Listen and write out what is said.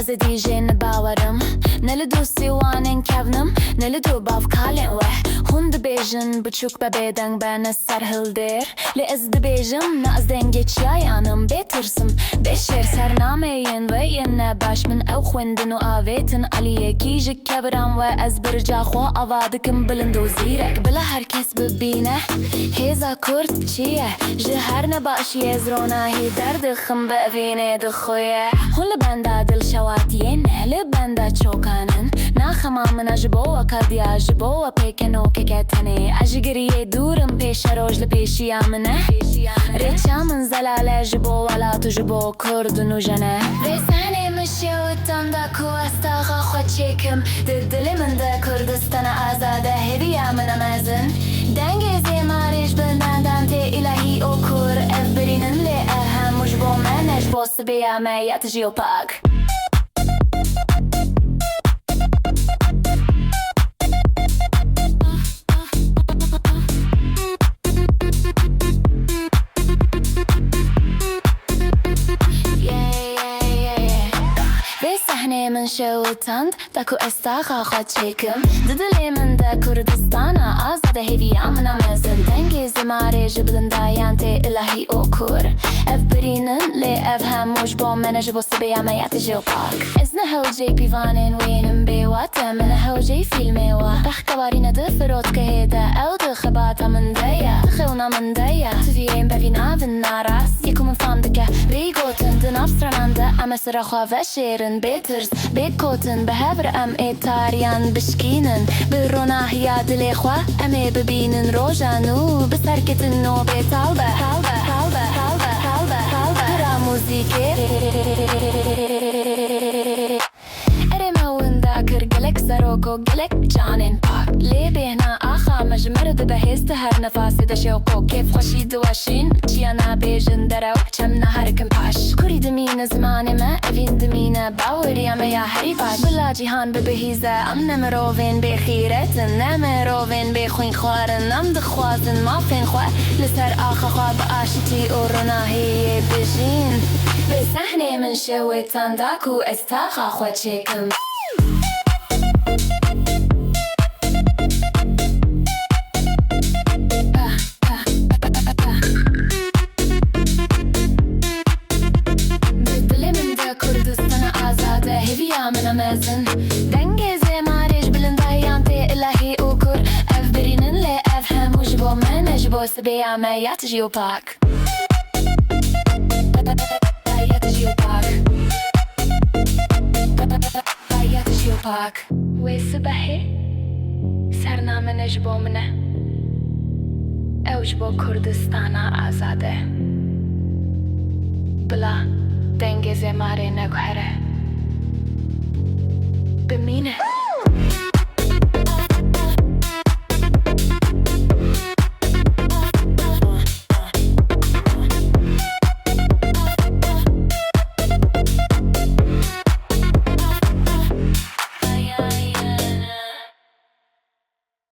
از دیجین باورم نلدو سیوانین کevnim نلدو bav-kalên we hûn dibêjin biçûk bebêdeng bene serhildêr lê ez dibêjim na ez dengê çiyayanım bêtirsim bêşêr sernameyên we yên nebaş min ew xwendin û avêtin aliyekî ji keviran we ez birca xwe ava dikim bilind û zîrek bila herkes bibîne hêza Kurd çi ye ji her nebaşiyê ez ronahî derdixim bi evînê dixuye hûn li benda dilşewatiyê ne li benda çokanin naxema min ji bo we kadiya ji bo we pêkeno keketenê ez ji giriyê dûrim pêşe roj li pêşiya min e rêça min zelale ji bo welat û ji bo Kurdin û jene vê senê min şewitan da ku ez taxa xwe çêkim di dilê min de Kurdistana azade hêviya min emezin dengê zêmarê ji bindandan tê ilahî û kur ev birînin lê ev hemû ji bo me ne ji bo sibêya me ya tijî û pak من شوتند دکو استاخا خود چکم ددلی من دا کردستانا آزاد هیویا من امزن دنگی زماره جبلن دایان تی الهی او کور اف برینن لی اف هموش با من جبو سبیا میات جو پاک از نهو جی پیوانین وینم بیواتا من نهو جی فیلمی و بخکواری ندفروت که هیدا او دخباتا من دایا خیونا من دایا تفیین بفینا بن ناراس یکو من فاندکه بیگوتن دنافستراننده امسر خواه شیرن بیترز بيكوتن بهبر ام ايتاريان بشكينن بالروناهيا دلي خوا امي ببينن روجانو بسركتن نو بيتالبه حالبه حالبه حالبه حالبه حالبه را موزيكي ارمون ذاكر قلك سروكو قلك جانين باك لي بهنا اخا مجمرد بهست هر نفاسي دا شوقو كيف خوشي دواشين چيانا بيجن درو چم نهاركم باش كوري دمين زمان ما افين دمين باور يا يا حريفاش بلا جيهان ببهيزة ام نمروفين بخيرتن نمروفين بخوين خوارن ام دخوازن ما فين خوا لسر اخا خوا باشتي ورناهي بجين بسحني من شويتان داكو استاخا خوا چيكم من امازن دنگی زمارش بلندایان تی الهی او کور اف برینن لی اف همو جبو من جبو سبیا میات جیو پاک میات جیو پاک میات جیو پاک وی سبحی سرنامه نجبو منه او جبو کردستانا آزاده بلا دنگی زماره نگوهره بمینه